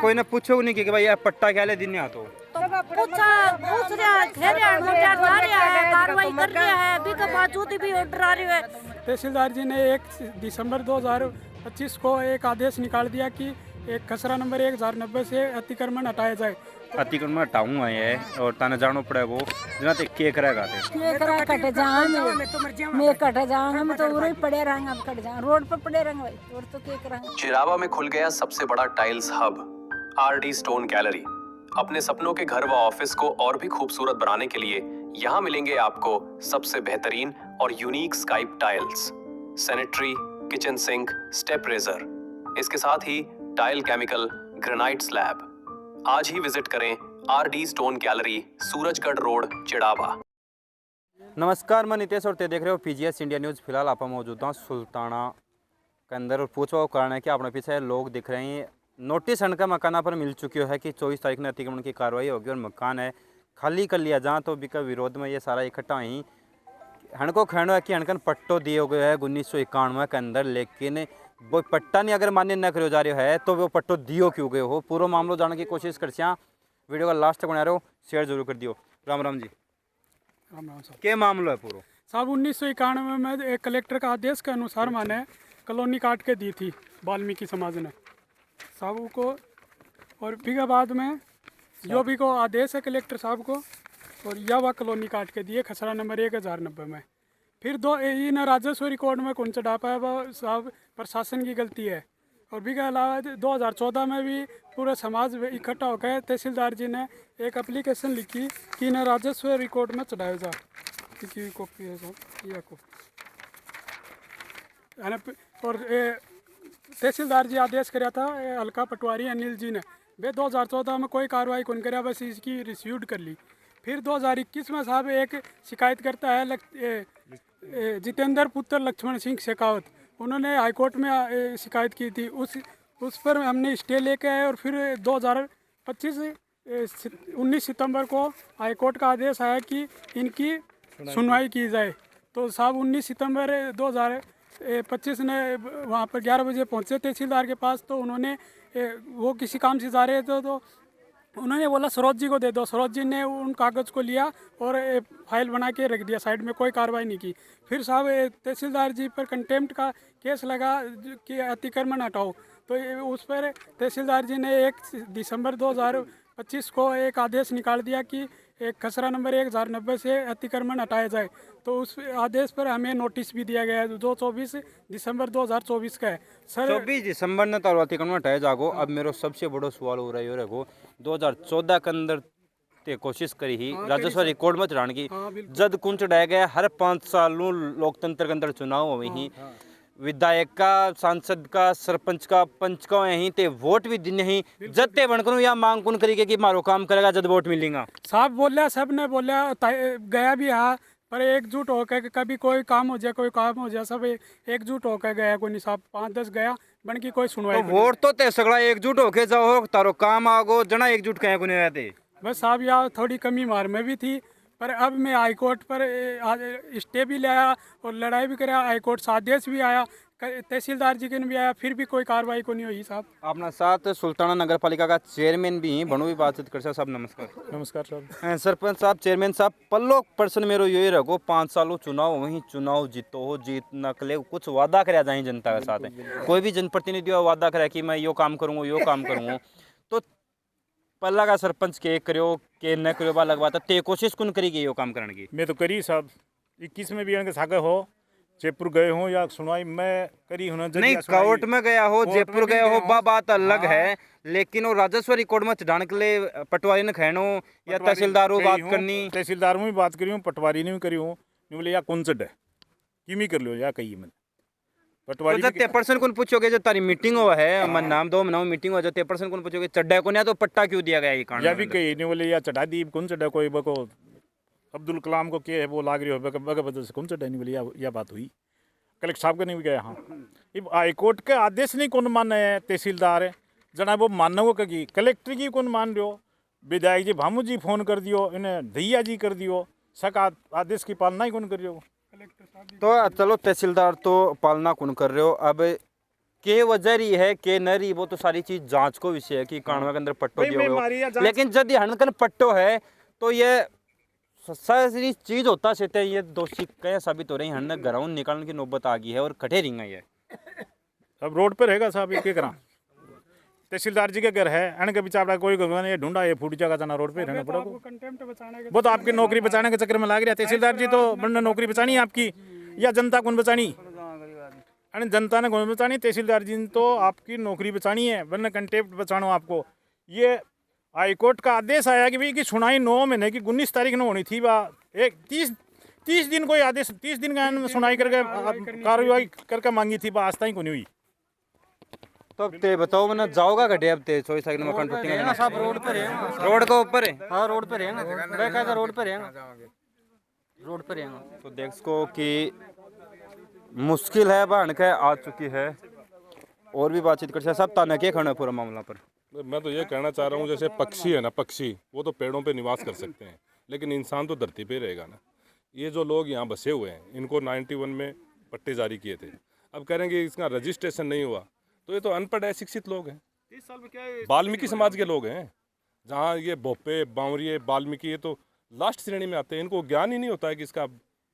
कोई ने पूछो नहीं कि भाई ये पट्टा क्या ले दिन तो पूछ रहा है, कार्रवाई कर रहा है, अभी के बावजूद भी ऑर्डर आ रही है। तहसीलदार जी ने 1 दिसंबर 2025 को एक आदेश निकाल दिया कि एक खसरा नंबर 1090 से अतिक्रमण हटाया जाए। अतिक्रमण हटाऊंगा ये और ताने जानो पड़े वो जना ते के करेगा ते कटे जाऊंगा मैं कटे जाऊंगा मैं तो उरे पड़े रहूंगा, अब कट जाऊंगा रोड पर पड़े रहूंगा भाई, और तो के करेंगे। चिरावा में खुल गया सबसे बड़ा tiles hub RD stone gallery. अपने सपनों के घर व ऑफिस को और भी खूबसूरत बनाने के लिए यहाँ मिलेंगे आपको सबसे बेहतरीन और यूनिक स्काइप tiles, sanitary, kitchen sink, step riser, इसके साथ ही टाइल केमिकल, ग्रेनाइट स्लैब। आज ही विजिट करें RD stone gallery, Surajgarh road, Chirawa. नमस्कार, मैं नितेश और ते देख रहे हो पीजीएस इंडिया न्यूज़। फिलहाल आप मौजूद हैं सुल्ताना के अंदर और पूछो कारण है कि अपने पीछे लोग दिख रहे हैं। नोटिस हनका मकाना पर मिल चुकी है कि 24 तारीख ने अतिक्रमण की कार्रवाई होगी और मकान है खाली कर लिया जहाँ तो बिका विरोध में ये सारा इकट्ठा ही हनको कहना है कि हनकन पट्टो दिए हुए है 1991 के अंदर, लेकिन वो पट्टा नहीं अगर मान्य न करो जा रहे है तो वो पट्टो दियो क्यों गए हो। पूरा मामलो जानने की कोशिश कर वीडियो का लास्ट तक बना रहे हो, शेयर जरूर कर दियो। राम राम जी। राम राम साहब। क्या मामला है पूरा साहब 1991 में एक कलेक्टर का आदेश के अनुसार मैंने कॉलोनी काट के दी थी वाल्मीकि समाज ने साहब को, और फिर बाद में जो भी को आदेश है कलेक्टर साहब को और या वह कॉलोनी काट के दिए खसरा नंबर 1090 में। फिर इन राजस्व रिकॉर्ड में कौन चढ़ा पाया वह साहब प्रशासन की गलती है। और भी के अलावा 2014 में भी पूरा समाज इकट्ठा होकर तहसीलदार जी ने एक एप्लीकेशन लिखी कि इन्हें राजस्व रिकॉर्ड में चढ़ाया जा कॉपी है साहब या कॉपी। और तहसीलदार जी आदेश कराया था हल्का पटवारी अनिल जी ने, वे 2014 में कोई कार्रवाई कौन कराया, बस इसकी रिसीव्ड कर ली। फिर 2021 में साहब एक शिकायत करता है जितेंद्र पुत्र लक्ष्मण सिंह शेखावत, उन्होंने हाईकोर्ट में शिकायत की थी, उस पर हमने स्टे लेके आए। और फिर 2025 19 सितंबर को हाईकोर्ट का आदेश आया कि इनकी सुनवाई की जाए। तो साहब 19 सितंबर 2025 ने वहाँ पर 11 बजे पहुँचे तहसीलदार के पास। तो उन्होंने वो किसी काम से जा रहे थे तो उन्होंने बोला सरोज जी को दे दो। सरोज जी ने उन कागज़ को लिया और फाइल बना के रख दिया साइड में, कोई कार्रवाई नहीं की। फिर साहब तहसीलदार जी पर कंटेम्प्ट का केस लगा कि अतिक्रमण हटाओ। तो उस पर तहसीलदार जी ने 1 दिसंबर 2025 को एक आदेश निकाल दिया कि एक खसरा नंबर 1090 से अतिक्रमण हटाया जाए। तो उस आदेश पर हमें नोटिस भी दिया गया है जो 24 दिसंबर 2024 का है सर। 24 दिसंबर ने तो अतिक्रमण हटाया जागो। अब मेरा सबसे बड़ा सवाल हो रहा है 2014 के अंदर ते कोशिश करी ही राजस्व रिकॉर्ड में चढ़ाने की, जद कुंच चढ़ाया गया हर 5 सालों लोकतंत्र के अंदर चुनाव हो ही विधायक का, सांसद का, सरपंच का, पंच का यहीं ते वोट भी दिन ही जत्ते बनकर या मांग कौन करेगी कि मारो काम करेगा जब वोट मिलेगा। साहब बोलिया, सब ने बोलिया, गया भी हाँ, पर एकजुट होकर कभी कोई काम हो जाए कोई काम हो जाए सब एकजुट होकर गया। कोई नहीं साहब 5-10 गया बन की कोई सुनवाई तो वोट तो ते सगड़ा एकजुट होके जाओ तारो काम आगो जना एकजुट कहे को नहीं रहते। बस साहब यार थोड़ी कमी मार में भी थी, पर अब मैं हाईकोर्ट पर स्टे भी लाया और लड़ाई भी कराया, हाईकोर्ट से आदेश भी आया, तहसीलदार जी के भी आया, फिर भी कोई कार्रवाई को नहीं हुई साहब। अपना साथ सुल्ताना नगर पालिका का चेयरमैन भी बनो भी बातचीत कर साहब। नमस्कार। नमस्कार साहब। सरपंच साहब, चेयरमैन साहब, पल्लो पर्सन मेरो यही रखो 5 सालों चुनाव वहीं चुनाव जीतो हो जीत न कले कुछ वादा कराया जाए जनता के साथ है। कोई भी जनप्रतिनिधि वादा करे कि मैं यो काम करूँगा यो काम करूँगा, तो पल्ला का सरपंच के करो के न करो अलग बात है, ते कोशिश कौन करेगी यो काम करने की। मैं तो करी साहब 21 में भी सागर हो जयपुर गए हो या सुनवाई मैं करी हूँ नहीं, कोर्ट में गया हो जयपुर गया हो बात अलग है, लेकिन वो राजस्व रिकॉर्ड में चढ़ाने के लिए पटवारी ने कहनो या तहसीलदारों बात करनी, तहसीलदार में भी बात करी हूँ, पटवारी ने भी करी हूँ, नहीं बोले या कौन चढ़ है किमी कर लो या कही मैंने पटवारी तो ते पर्सन कौन पूछोगे जो तारी मीटिंग हो है मन नाम दो मनाओ मीटिंग हो जाते पर्सन कौन पूछोगे चढ़ा को नहीं तो पट्टा क्यों दिया गया ये कांड या भी कही नहीं बोले या चढ़ा दी कौन चढ़ा कोई बको अब्दुल कलाम को क्या है वो लाग रही हो बगैर वजह से कौन चढ़ा नहीं बोले या बात हुई। कलेक्टर साहब का नहीं भी गया हाँ हाईकोर्ट के आदेश नहीं कौन मान है तहसीलदार है जना वो मानना वो की कलेक्टर की कौन मान रहे हो, विधायक जी भामू जी फोन कर दियो, इन्हें दैया जी कर दियो, सक आदेश की पालना ही कौन कर रहे हो। तो चलो तहसीलदार तो पालना कौन कर रहे हो, अब के वजह रही है के न रही वो तो सारी चीज जांच को विषय है कि कानवा के अंदर पट्टो भाई, दियो मैं हुए मारी या हो। जांच- लेकिन यदि हनकन पट्टो है तो ये सारी चीज होता से ये दोषी कहीं साबित हो रही है। हन ग्राउंड निकालने की नौबत आ गई है और कटे रिंगा ये। अब रोड पे रहेगा साहब, ये क्या करा। तहसीलदार जी के घर है, अन के पीछे आपका कोई ये ढूंढा, ये फूट जाएगा जाना रोड पे रहना आपको पड़ेगा। कंटेम्प्ट बचाने के वो तो आपकी नौकरी बचाने के चक्कर में लग रहा है। तहसीलदार जी तो बनने नौकरी बचानी है आपकी, या जनता कौन बचानी? अरे जनता ने कौन बचानी? तहसीलदार जी ने तो आपकी नौकरी बचानी है, वरना कंटेम्प्ट बचाना आपको। ये हाईकोर्ट का आदेश आया कि भाई की सुनाई 9 महीने की 19 तारीख में होनी थी। एक 30 दिन कोई आदेश, 30 दिन का सुनाई करके कार्रवाई करके मांगी थी, आज तक नहीं हुई। तो अब ते बताओ मैंने जाओगा घटे अब ते 24 तारीख मकान टूटेगा सब रोड पे रहेगा, रोड के ऊपर है। हाँ रोड पे रहेगा, बेकायदा रोड पे रहेगा, रोड पे रहेगा। तो देख सको कि मुश्किल है बहन के आ चुकी है। और भी बातचीत कर सब ताना के खड़ा पूरा मामला पर। मैं तो ये कहना चाह रहा हूँ, जैसे पक्षी है ना, पक्षी वो तो पेड़ों पे निवास कर सकते हैं, लेकिन इंसान तो धरती पे रहेगा ना। ये जो लोग यहाँ बसे हुए हैं, इनको 91 में पट्टे जारी किए थे, अब कह रहे हैं कि इसका रजिस्ट्रेशन नहीं हुआ, तो ये तो अनपढ़ है, शिक्षित लोग हैं, 30 साल में क्या है, वाल्मीकि समाज के लोग हैं। जहाँ ये भोपे, बावरिये, वाल्मीकि, ये तो लास्ट श्रेणी में आते हैं, इनको ज्ञान ही नहीं होता है कि इसका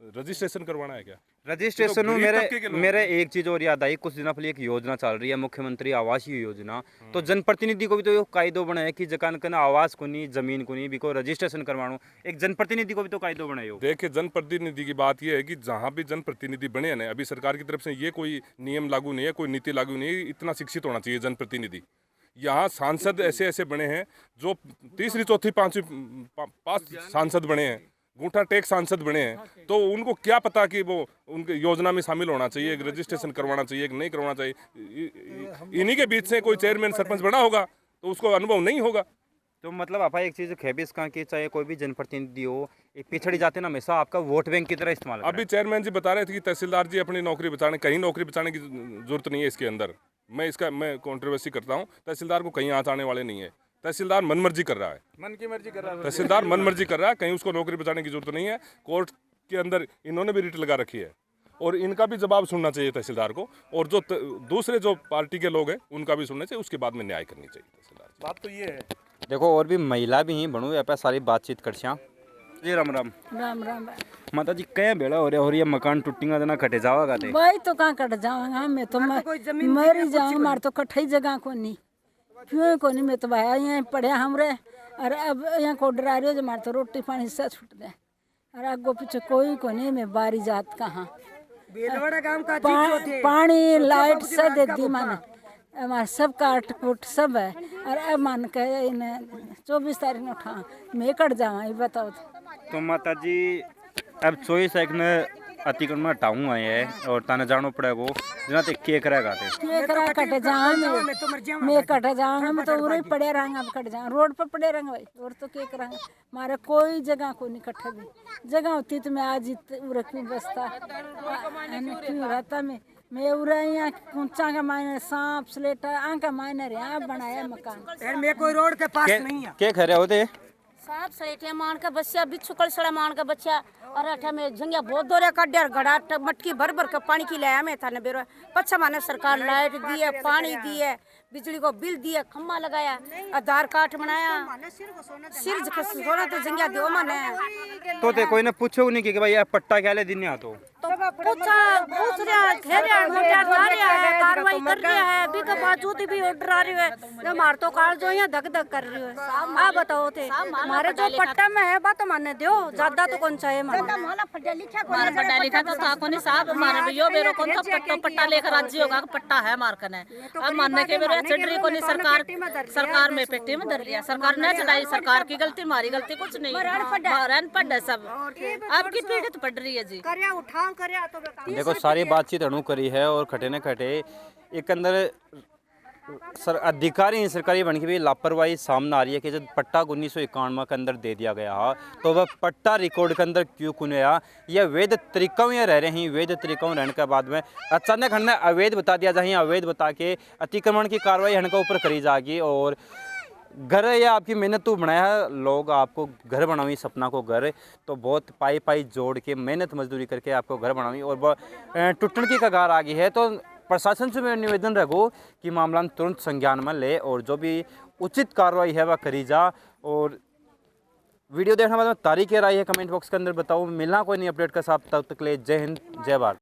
रजिस्ट्रेशन करवाना है क्या। रजिस्ट्रेशन में गरीब तबके के लोग मेरे एक चीज और याद आई। कुछ दिनों पहले एक योजना चल रही है, मुख्यमंत्री आवास योजना। तो जनप्रतिनिधि को भी तो कायदो बना है कि जकान कन आवास को नहीं, जमीन को नहीं, बिको रजिस्ट्रेशन करवानो। एक जनप्रतिनिधि को भी तो कायदो बनाए हो। देखिए, जनप्रतिनिधि की बात यह है कि जहाँ भी जनप्रतिनिधि बने हैं ना, अभी सरकार की तरफ से ये कोई नियम लागू नहीं है, कोई नीति लागू नहीं है, इतना शिक्षित होना चाहिए जनप्रतिनिधि। यहाँ सांसद ऐसे ऐसे बने हैं जो 3री 4थी 5 सांसद बने हैं, गूठा टेक सांसद बने हैं, तो उनको क्या पता कि वो उनके योजना में शामिल होना चाहिए, रजिस्ट्रेशन करवाना चाहिए कि नहीं करवाना चाहिए। इन्हीं के बीच से कोई चेयरमैन सरपंच बना होगा तो उसको अनुभव नहीं होगा। तो मतलब आपा एक चीज खेबिस का कि चाहे कोई भी जनप्रतिनिधि हो, एक पिछड़ी जाते ना हमेशा आपका वोट बैंक की तरह इस्तेमाल अभी चेयरमैन जी बता रहे थे कि तहसीलदार जी अपनी नौकरी बचाने, कहीं नौकरी बचाने की जरूरत नहीं है इसके अंदर। मैं कंट्रोवर्सी करता हूँ, तहसीलदार को कहीं हाथ आने वाले नहीं है। तहसीलदार मनमर्जी कर रहा है, मन की मर्जी कर रहा है तहसीलदार मनमर्जी कर रहा है, कहीं उसको नौकरी बचाने की जरूरत नहीं है। कोर्ट के अंदर इन्होंने भी रिट लगा रखी है और इनका भी जवाब सुनना चाहिए तहसीलदार को, और जो दूसरे जो पार्टी के लोग हैं उनका भी सुनना चाहिए, उसके बाद में न्याय करनी चाहिए तहसीलदार। बात तो ये है। देखो और भी महिला भी ही बनू यहाँ पे सारी बातचीत कर जी। राम राम राम राम। माता जी कहीं बेड़ा हो रहा, और ये मकान टूटेगा जना कटे जाओगा ते भाई तो कहाँ कट जाऊंगा, मैं तो मर ही जाऊंगा, मार तो कट्ठई जगह को नहीं, क्यों को नहीं। मैं तो भाई यहाँ पढ़े हमरे, और अब यहाँ को डरा रही हो जो मार तो रोटी पानी से छूट दे, और आगो पीछे कोई को नहीं। मैं बारी जात कहाँ, पानी लाइट सब दे दी माने, हमारा सब काट कूट सब है। और अब मान के इन्हें 24 तारीख में उठा मैं कट जावा, ये बताओ। तो माता जी अब 24 तारीख ने अतिक्रमण में हटाऊंगा ये, और ताने जानो पड़ेगा जना ते के करेगा ते के करा कट जाऊंगा मैं कट जाऊंगा, मैं तो उरे ही पड़े रहूंगा। अब कट जाऊंगा, रोड पर पड़े रहूंगा भाई, और तो के करांगा। मारे कोई जगह को नहीं कट्ठा भी जगह होती तो मैं आज उरे क्यों बसता, क्यों रहता। मैं उरे यहाँ ऊंचा का मायने सांप स्लेटर आंका मायने यहाँ बनाया मकान। मैं कोई रोड के पास नहीं है। के खरे होते साहब सलेटिया मान का बच्चा बिच्छू कलसड़ा मान का बच्चा, और अठा में झंगिया बहुत दोरे काट घड़ा मटकी भर भर के पानी की लाया में था ने बेरो। पच्छा माने सरकार लाइट दी है, पानी दी है, बिजली को बिल दिया, खम्मा लगाया, आधार कार्ड बनाया, सिर सोना तो झंगिया दो माने। तो ते कोई ने पूछो नहीं कि भाई ये पट्टा क्या ले दिन यहाँ तो पूछ रहा है, कार्रवाई कर रहा है, अभी के बावजूद भी ऑर्डर आ रही है। मार तो काल जो यहाँ धक धक कर रही है। आप बताओ थे हमारे जो पट्टा में है बात माने दो, ज्यादा तो कौन चाहिए हमारा पढ़ा लिखा तो था कौन साहब, हमारे यो बेरो कौन था पट्टा लेकर राज्य होगा पट्टा है मारकन है। अब मानने के बेरो चढ़ को नहीं, सरकार में पेटी में धर लिया, सरकार ने चढ़ाई, सरकार की गलती, हमारी गलती कुछ नहीं, अनपढ़ है सब। आपकी पीड़ित पड़ रही है जी। देखो सारी बातचीत अणु करी है, और खटे न खटे एक अंदर अधिकारी सरकारी बन के भी लापरवाही सामने आ रही है कि जब पट्टा 1991 के अंदर दे दिया गया है तो वह पट्टा रिकॉर्ड के अंदर क्यों कुनया, यह वैध तरीकों में रह रहे हैं। वैध तरीकों में रहने के बाद में अचानक हमने अवैध बता दिया जाए, अवैध बता के अतिक्रमण की कार्रवाई हन के ऊपर करी जाएगी। और घर या आपकी मेहनत तो बनाया है, लोग आपको घर बनावी, सपना को घर तो बहुत पाई पाई जोड़ के मेहनत मजदूरी करके आपको घर बनावी, और टूटने की कगार आ गई है। तो प्रशासन से मेरा निवेदन रखो कि मामला तुरंत संज्ञान में ले और जो भी उचित कार्रवाई है वह करी जा। और वीडियो देखने के बाद तारीख क्या राय है कमेंट बॉक्स के अंदर बताओ। मिलना कोई नहीं अपडेट का साथ, तब तक ले जय हिंद जय भारत।